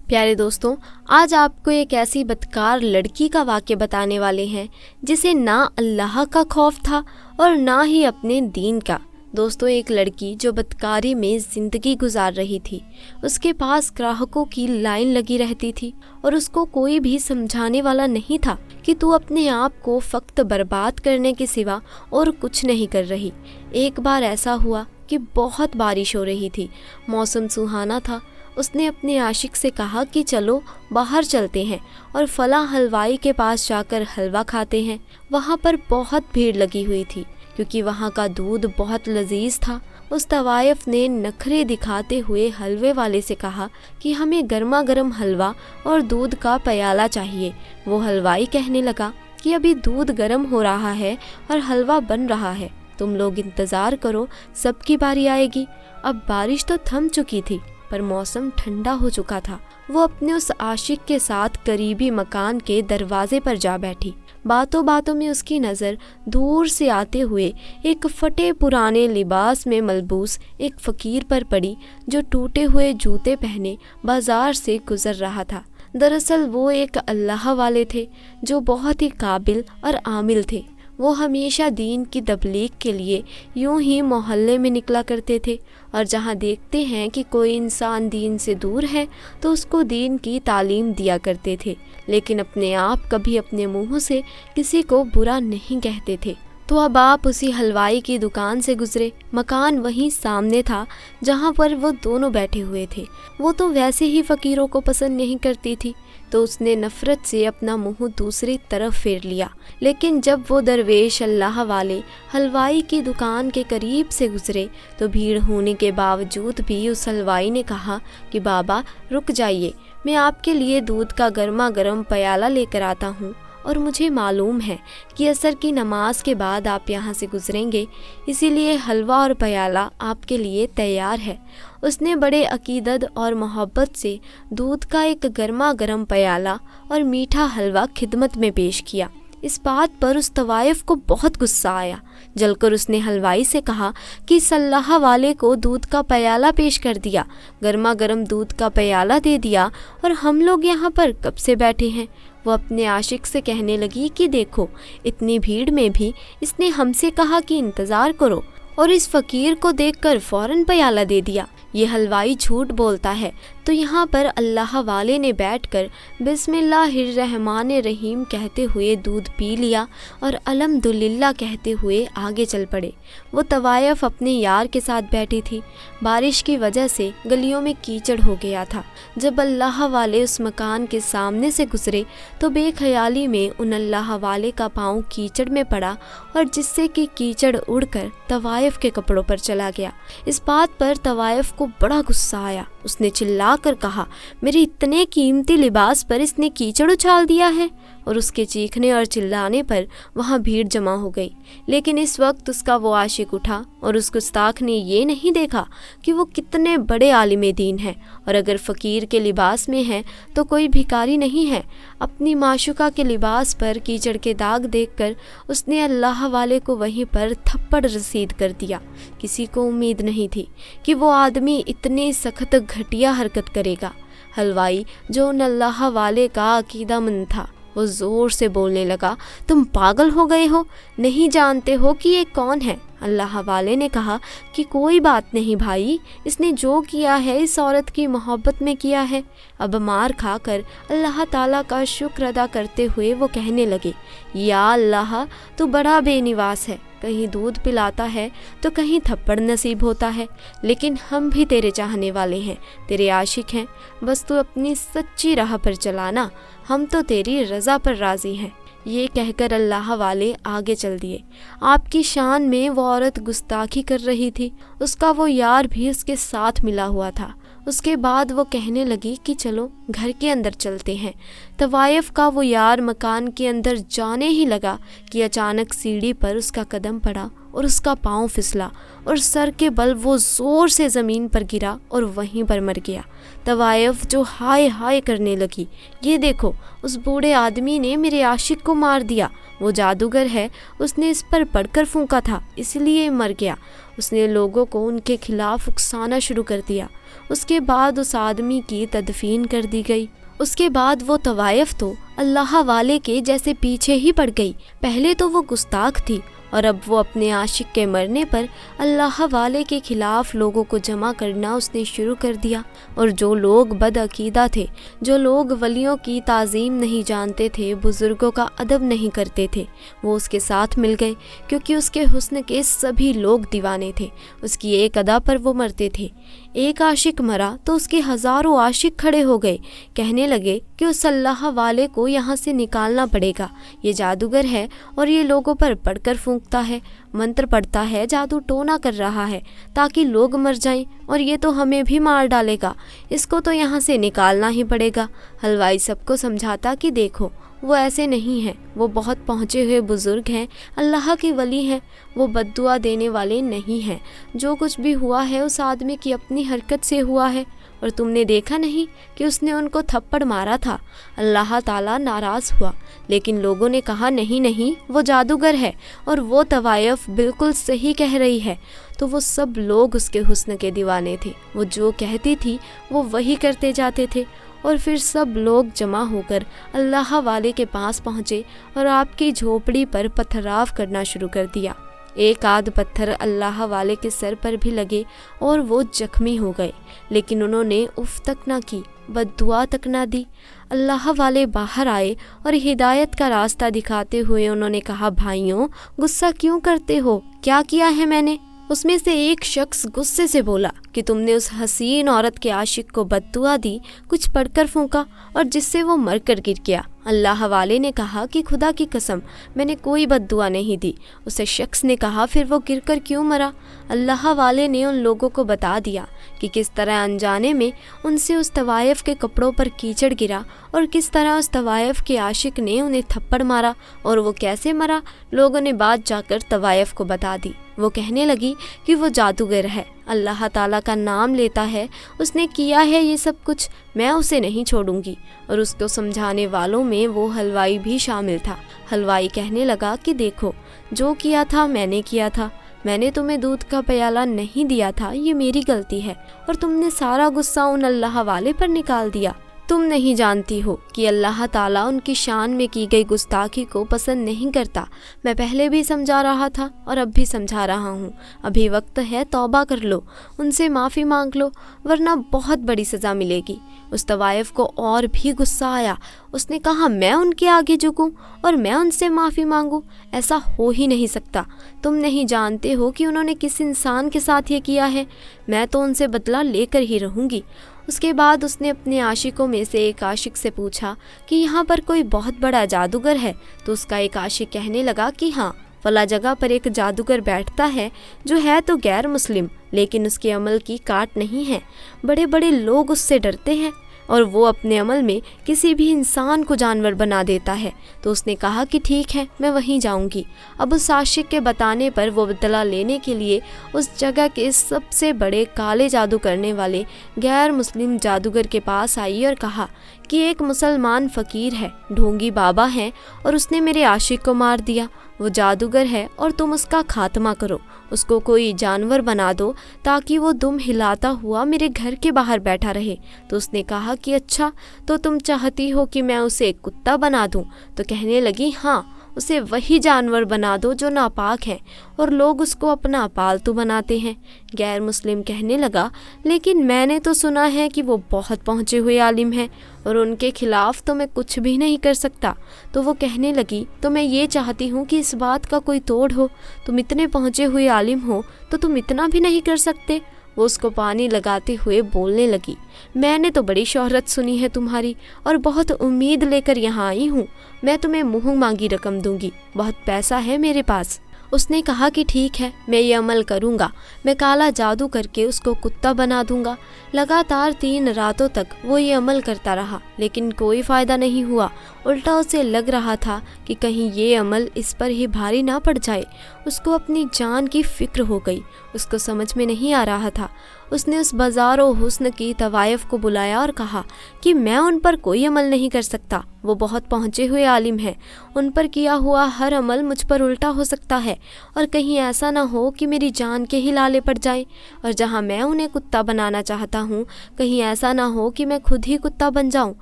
پیارے دوستوں، آج آپ کو ایک ایسی بدکار لڑکی کا واقعہ بتانے والے ہیں جسے نہ اللہ کا خوف تھا اور نہ ہی اپنے دین کا۔ دوستوں، ایک لڑکی جو بدکاری میں زندگی گزار رہی تھی، اس کے پاس گراہکوں کی لائن لگی رہتی تھی اور اس کو کوئی بھی سمجھانے والا نہیں تھا کہ تو اپنے آپ کو فقط برباد کرنے کے سوا اور کچھ نہیں کر رہی۔ ایک بار ایسا ہوا کہ بہت بارش ہو رہی تھی، موسم سہانا تھا۔ اس نے اپنے عاشق سے کہا کہ چلو باہر چلتے ہیں اور فلاں حلوائی کے پاس جا کر حلوہ کھاتے ہیں۔ وہاں پر بہت بھیڑ لگی ہوئی تھی کیونکہ وہاں کا دودھ بہت لذیذ تھا۔ اس طوائف نے نخرے دکھاتے ہوئے حلوے والے سے کہا کہ ہمیں گرما گرم حلوہ اور دودھ کا پیالہ چاہیے۔ وہ حلوائی کہنے لگا کہ ابھی دودھ گرم ہو رہا ہے اور حلوہ بن رہا ہے، تم لوگ انتظار کرو، سب کی باری آئے گی۔ اب بارش تو تھم چکی تھی پر موسم ٹھنڈا ہو چکا تھا۔ وہ اپنے اس عاشق کے ساتھ قریبی مکان کے دروازے پر جا بیٹھی۔ باتوں باتوں میں اس کی نظر دور سے آتے ہوئے ایک پھٹے پرانے لباس میں ملبوس ایک فقیر پر پڑی جو ٹوٹے ہوئے جوتے پہنے بازار سے گزر رہا تھا۔ دراصل وہ ایک اللہ والے تھے جو بہت ہی قابل اور عامل تھے۔ وہ ہمیشہ دین کی تبلیغ کے لیے یوں ہی محلے میں نکلا کرتے تھے اور جہاں دیکھتے ہیں کہ کوئی انسان دین سے دور ہے تو اس کو دین کی تعلیم دیا کرتے تھے، لیکن اپنے آپ کبھی اپنے منہ سے کسی کو برا نہیں کہتے تھے۔ تو اب آپ اسی حلوائی کی دکان سے گزرے۔ مکان وہیں سامنے تھا جہاں پر وہ دونوں بیٹھے ہوئے تھے۔ وہ تو ویسے ہی فقیروں کو پسند نہیں کرتی تھی تو اس نے نفرت سے اپنا منہ دوسری طرف پھیر لیا، لیکن جب وہ درویش اللہ والے حلوائی کی دکان کے قریب سے گزرے تو بھیڑ ہونے کے باوجود بھی اس حلوائی نے کہا کہ بابا رک جائیے، میں آپ کے لیے دودھ کا گرما گرم پیالہ لے کر آتا ہوں، اور مجھے معلوم ہے کہ عصر کی نماز کے بعد آپ یہاں سے گزریں گے، اسی لیے حلوہ اور پیالہ آپ کے لیے تیار ہے۔ اس نے بڑے عقیدت اور محبت سے دودھ کا ایک گرما گرم پیالہ اور میٹھا حلوہ خدمت میں پیش کیا۔ اس بات پر اس طوائف کو بہت غصہ آیا۔ جل کر اس نے حلوائی سے کہا کہ اس اللہ والے کو دودھ کا پیالہ پیش کر دیا، گرما گرم دودھ کا پیالہ دے دیا، اور ہم لوگ یہاں پر کب سے بیٹھے ہیں۔ وہ اپنے عاشق سے کہنے لگی کہ دیکھو، اتنی بھیڑ میں بھی اس نے ہم سے کہا کہ انتظار کرو اور اس فقیر کو دیکھ کر فوراً پیالہ دے دیا۔ یہ حلوائی جھوٹ بولتا ہے۔ تو یہاں پر اللہ والے نے بیٹھ کر بسم اللہ الرحمن الرحیم کہتے ہوئے دودھ پی لیا اور الحمدللہ کہتے ہوئے آگے چل پڑے۔ وہ طوائف اپنے یار کے ساتھ بیٹھی تھی۔ بارش کی وجہ سے گلیوں میں کیچڑ ہو گیا تھا۔ جب اللہ والے اس مکان کے سامنے سے گزرے تو بے خیالی میں ان اللہ والے کا پاؤں کیچڑ میں پڑا اور جس سے کہ کیچڑ اڑ کر طوائف کے کپڑوں پر چلا گیا۔ اس بات پر طوائف کو بڑا غصہ آیا۔ اس نے چلا کر کہا، میرے اتنے قیمتی لباس پر اس نے کیچڑ اچھال دیا ہے، اور اس کے چیخنے اور چلانے پر وہاں بھیڑ جمع ہو گئی۔ لیکن اس وقت اس کا وہ عاشق اٹھا اور اس گستاخ نے یہ نہیں دیکھا کہ وہ کتنے بڑے عالم دین ہیں، اور اگر فقیر کے لباس میں ہیں تو کوئی بھکاری نہیں ہے۔ اپنی معشوقہ کے لباس پر کیچڑ کے داغ دیکھ کر اس نے اللہ والے کو وہیں پر تھپڑ رسید کر دیا۔ کسی کو امید نہیں تھی کہ وہ آدمی اتنی سخت گھٹیا حرکت کرے گا۔ حلوائی جو ان اللہ والے کا عقیدہ مند تھا، وہ زور سے بولنے لگا، تم پاگل ہو گئے ہو، نہیں جانتے ہو کہ یہ کون ہے؟ اللہ والے نے کہا کہ کوئی بات نہیں بھائی، اس نے جو کیا ہے اس عورت کی محبت میں کیا ہے۔ اب مار کھا کر اللہ تعالیٰ کا شکر ادا کرتے ہوئے وہ کہنے لگے، یا اللہ تو بڑا بے نواز ہے، کہیں دودھ پلاتا ہے تو کہیں تھپڑ نصیب ہوتا ہے، لیکن ہم بھی تیرے چاہنے والے ہیں، تیرے عاشق ہیں، بس تو اپنی سچی راہ پر چلانا، ہم تو تیری رضا پر راضی ہیں۔ یہ کہہ کر اللہ والے آگے چل دیے۔ آپ کی شان میں وہ عورت گستاخی کر رہی تھی، اس کا وہ یار بھی اس کے ساتھ ملا ہوا تھا۔ اس کے بعد وہ کہنے لگی کہ چلو گھر کے اندر چلتے ہیں۔ طوائف کا وہ یار مکان کے اندر جانے ہی لگا کہ اچانک سیڑھی پر اس کا قدم پڑا اور اس کا پاؤں پھسلا اور سر کے بل وہ زور سے زمین پر گرا اور وہیں پر مر گیا۔ طوائف جو ہائے ہائے کرنے لگی، یہ دیکھو اس بوڑھے آدمی نے میرے عاشق کو مار دیا، وہ جادوگر ہے، اس نے اس پر پڑھ کر پھونکا تھا اس لیے مر گیا۔ اس نے لوگوں کو ان کے خلاف اکسانا شروع کر دیا۔ اس کے بعد اس آدمی کی تدفین کر دی گئی۔ اس کے بعد وہ طوائف تو اللہ والے کے جیسے پیچھے ہی پڑ گئی۔ پہلے تو وہ گستاخ تھی اور اب وہ اپنے عاشق کے مرنے پر اللہ والے کے خلاف لوگوں کو جمع کرنا اس نے شروع کر دیا، اور جو لوگ بد عقیدہ تھے، جو لوگ ولیوں کی تعظیم نہیں جانتے تھے، بزرگوں کا ادب نہیں کرتے تھے، وہ اس کے ساتھ مل گئے، کیونکہ اس کے حسن کے سبھی لوگ دیوانے تھے۔ اس کی ایک ادا پر وہ مرتے تھے۔ ایک عاشق مرا تو اس کے ہزاروں عاشق کھڑے ہو گئے، کہنے لگے کہ اس اللہ والے کو یہاں سے نکالنا پڑے گا، یہ جادوگر ہے اور یہ لوگوں پر پڑھ کر پھونکتا ہے، منتر پڑھتا ہے، جادو ٹونا کر رہا ہے تاکہ لوگ مر جائیں، اور یہ تو ہمیں بھی مار ڈالے گا، اس کو تو یہاں سے نکالنا ہی پڑے گا۔ حلوائی سب کو سمجھاتا کہ دیکھو وہ ایسے نہیں ہیں، وہ بہت پہنچے ہوئے بزرگ ہیں، اللہ کے ولی ہیں، وہ بد دعا دینے والے نہیں ہیں، جو کچھ بھی ہوا ہے اس آدمی کی اپنی حرکت سے ہوا ہے، اور تم نے دیکھا نہیں کہ اس نے ان کو تھپڑ مارا تھا، اللہ تعالیٰ ناراض ہوا، لیکن لوگوں نے کہا نہیں نہیں وہ جادوگر ہے اور وہ طوائف بالکل صحیح کہہ رہی ہے، تو وہ سب لوگ اس کے حسن کے دیوانے تھے، وہ جو کہتی تھی وہ وہی کرتے جاتے تھے، اور پھر سب لوگ جمع ہو کر اللہ والے کے پاس پہنچے اور آپ کی جھوپڑی پر پتھراو کرنا شروع کر دیا۔ ایک آدھ پتھر اللہ والے کے سر پر بھی لگے اور وہ زخمی ہو گئے، لیکن انہوں نے اف تک نہ کی، بد دعا تک نہ دی۔ اللہ والے باہر آئے اور ہدایت کا راستہ دکھاتے ہوئے انہوں نے کہا، بھائیوں غصہ کیوں کرتے ہو، کیا کیا ہے میں نے؟ اس میں سے ایک شخص غصے سے بولا کہ تم نے اس حسین عورت کے عاشق کو بد دعا دی، کچھ پڑھ کر پھونکا اور جس سے وہ مر کر گر گیا۔ اللہ والے نے کہا کہ خدا کی قسم میں نے کوئی بد دعا نہیں دی۔ اسے شخص نے کہا پھر وہ گر کر کیوں مرا؟ اللہ والے نے ان لوگوں کو بتا دیا کہ کس طرح انجانے میں ان سے اس طوائف کے کپڑوں پر کیچڑ گرا اور کس طرح اس طوائف کے عاشق نے انہیں تھپڑ مارا اور وہ کیسے مرا۔ لوگوں نے بات جا کر طوائف کو بتا دی۔ وہ کہنے لگی کہ وہ جادوگر ہے، اللہ تعالیٰ کا نام لیتا ہے، اس نے کیا ہے یہ سب کچھ، میں اسے نہیں چھوڑوں گی۔ اور اس کو سمجھانے والوں میں وہ حلوائی بھی شامل تھا۔ حلوائی کہنے لگا کہ دیکھو جو کیا تھا میں نے کیا تھا، میں نے تمہیں دودھ کا پیالہ نہیں دیا تھا، یہ میری غلطی ہے، اور تم نے سارا غصہ ان اللہ والے پر نکال دیا۔ تم نہیں جانتی ہو کہ اللہ تعالیٰ ان کی شان میں کی گئی گستاخی کو پسند نہیں کرتا۔ میں پہلے بھی سمجھا رہا تھا اور اب بھی سمجھا رہا ہوں، ابھی وقت ہے، توبہ کر لو، ان سے معافی مانگ لو، ورنہ بہت بڑی سزا ملے گی۔ اس طوائف کو اور بھی غصہ آیا، اس نے کہا میں ان کے آگے جھکوں اور میں ان سے معافی مانگوں، ایسا ہو ہی نہیں سکتا۔ تم نہیں جانتے ہو کہ انہوں نے کس انسان کے ساتھ یہ کیا ہے، میں تو ان سے بدلہ لے کر ہی رہوں گی۔ اس کے بعد اس نے اپنے عاشقوں میں سے ایک عاشق سے پوچھا کہ یہاں پر کوئی بہت بڑا جادوگر ہے؟ تو اس کا ایک عاشق کہنے لگا کہ ہاں، فلاں جگہ پر ایک جادوگر بیٹھتا ہے جو ہے تو غیر مسلم، لیکن اس کے عمل کی کاٹ نہیں ہے، بڑے بڑے لوگ اس سے ڈرتے ہیں اور وہ اپنے عمل میں کسی بھی انسان کو جانور بنا دیتا ہے۔ تو اس نے کہا کہ ٹھیک ہے میں وہیں جاؤں گی۔ اب اس عاشق کے بتانے پر وہ بدلہ لینے کے لیے اس جگہ کے سب سے بڑے کالے جادو کرنے والے غیر مسلم جادوگر کے پاس آئی اور کہا کہ ایک مسلمان فقیر ہے، ڈھونگی بابا ہے، اور اس نے میرے عاشق کو مار دیا، وہ جادوگر ہے اور تم اس کا خاتمہ کرو، اس کو کوئی جانور بنا دو تاکہ وہ دم ہلاتا ہوا میرے گھر کے باہر بیٹھا رہے۔ تو اس نے کہا کہ اچھا تو تم چاہتی ہو کہ میں اسے کتا بنا دوں؟ تو کہنے لگی ہاں، اسے وہی جانور بنا دو جو ناپاک ہیں اور لوگ اس کو اپنا پالتو بناتے ہیں۔ غیر مسلم کہنے لگا لیکن میں نے تو سنا ہے کہ وہ بہت پہنچے ہوئے عالم ہیں اور ان کے خلاف تو میں کچھ بھی نہیں کر سکتا۔ تو وہ کہنے لگی تو میں یہ چاہتی ہوں کہ اس بات کا کوئی توڑ ہو، تم اتنے پہنچے ہوئے عالم ہو تو تم اتنا بھی نہیں کر سکتے؟ وہ اس کو پانی لگاتے ہوئے بولنے لگی میں نے تو بڑی شہرت سنی ہے تمہاری اور بہت امید لے کر یہاں آئی ہوں، میں تمہیں منہ مانگی رقم دوں گی، بہت پیسہ ہے میرے پاس۔ اس نے کہا کہ ٹھیک ہے میں یہ عمل کروں گا، میں کالا جادو کر کے اس کو کتا بنا دوں گا۔ لگاتار 3 راتوں تک وہ یہ عمل کرتا رہا لیکن کوئی فائدہ نہیں ہوا، الٹا اسے لگ رہا تھا کہ کہیں یہ عمل اس پر ہی بھاری نہ پڑ جائے۔ اس کو اپنی جان کی فکر ہو گئی، اس کو سمجھ میں نہیں آ رہا تھا، اس نے اس بازار و حسن کی طوائف کو بلایا اور کہا کہ میں ان پر کوئی عمل نہیں کر سکتا، وہ بہت پہنچے ہوئے عالم ہیں، ان پر کیا ہوا ہر عمل مجھ پر الٹا ہو سکتا ہے، اور کہیں ایسا نہ ہو کہ میری جان کے ہی لالے پڑ جائیں، اور جہاں میں انہیں کتا بنانا چاہتا ہوں کہیں ایسا نہ ہو کہ میں خود ہی کتا بن جاؤں۔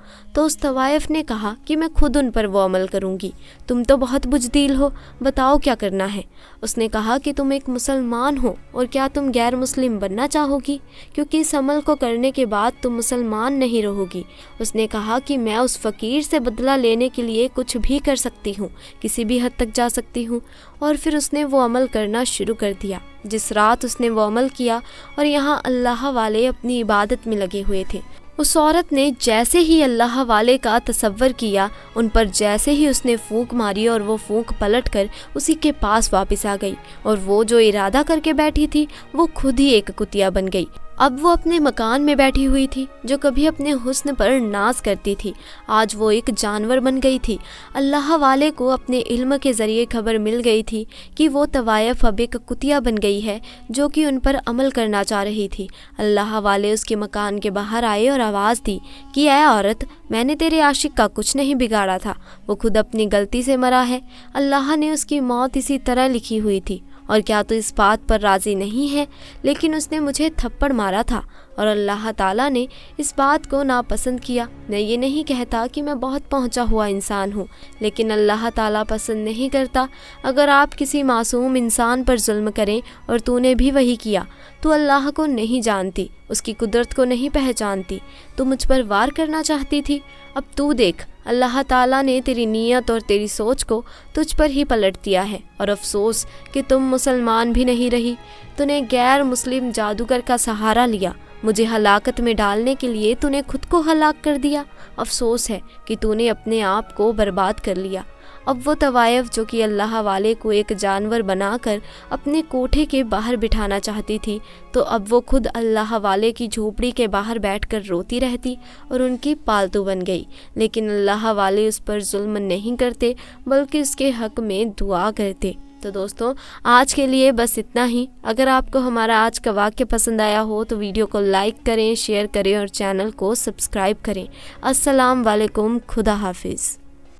تو اس طوائف نے کہا کہ میں خود ان پر وہ عمل کروں گی، تم تو بہت بزدل ہو، بتاؤ کیا کرنا ہے۔ اس نے کہا کہ تم ایک مسلمان ہو، اور کیا تم غیر مسلم بننا چاہو گی، کیونکہ اس عمل کو کرنے کے بعد تم مسلمان نہیں رہو گی۔ اس نے کہا کہ میں اس فقیر سے بدلہ لینے کے لیے کچھ بھی کر سکتی ہوں، کسی بھی حد تک جا سکتی ہوں۔ اور پھر اس نے وہ عمل کرنا شروع کر دیا جس رات اس نے وہ عمل کیا، اور یہاں اللہ والے اپنی عبادت میں لگے ہوئے تھے۔ اس عورت نے جیسے ہی اللہ والے کا تصور کیا، ان پر جیسے ہی اس نے پھونک ماری، اور وہ پھونک پلٹ کر اسی کے پاس واپس آ گئی، اور وہ جو ارادہ کر کے بیٹھی تھی وہ خود ہی ایک کتیا بن گئی۔ اب وہ اپنے مکان میں بیٹھی ہوئی تھی جو کبھی اپنے حسن پر ناز کرتی تھی، آج وہ ایک جانور بن گئی تھی۔ اللہ والے کو اپنے علم کے ذریعے خبر مل گئی تھی کہ وہ طوائف اب ایک کتیا بن گئی ہے جو کہ ان پر عمل کرنا چاہ رہی تھی۔ اللہ والے اس کے مکان کے باہر آئے اور آواز دی کہ اے عورت، میں نے تیرے عاشق کا کچھ نہیں بگاڑا تھا، وہ خود اپنی غلطی سے مرا ہے، اللہ نے اس کی موت اسی طرح لکھی ہوئی تھی، اور کیا تو اس بات پر راضی نہیں ہے؟ لیکن اس نے مجھے تھپڑ مارا تھا، اور اللہ تعالیٰ نے اس بات کو ناپسند کیا۔ میں یہ نہیں کہتا کہ میں بہت پہنچا ہوا انسان ہوں، لیکن اللہ تعالیٰ پسند نہیں کرتا اگر آپ کسی معصوم انسان پر ظلم کریں، اور تو نے بھی وہی کیا۔ تو اللہ کو نہیں جانتی، اس کی قدرت کو نہیں پہچانتی، تو مجھ پر وار کرنا چاہتی تھی۔ اب تو دیکھ، اللہ تعالیٰ نے تیری نیت اور تیری سوچ کو تجھ پر ہی پلٹ دیا ہے، اور افسوس کہ تم مسلمان بھی نہیں رہی، تو نے غیر مسلم جادوگر کا سہارا لیا، مجھے ہلاکت میں ڈالنے کے لیے تو نے خود کو ہلاک کر دیا، افسوس ہے کہ تو نے اپنے آپ کو برباد کر لیا۔ اب وہ طوائف جو کہ اللہ والے کو ایک جانور بنا کر اپنے کوٹھے کے باہر بٹھانا چاہتی تھی، تو اب وہ خود اللہ والے کی جھوپڑی کے باہر بیٹھ کر روتی رہتی اور ان کی پالتو بن گئی، لیکن اللہ والے اس پر ظلم نہیں کرتے بلکہ اس کے حق میں دعا کرتے۔ تو دوستوں، آج کے لیے بس اتنا ہی۔ اگر آپ کو ہمارا آج کا واقعہ پسند آیا ہو تو ویڈیو کو لائک کریں، شیئر کریں اور چینل کو سبسکرائب کریں۔ السلام علیکم، خدا حافظ۔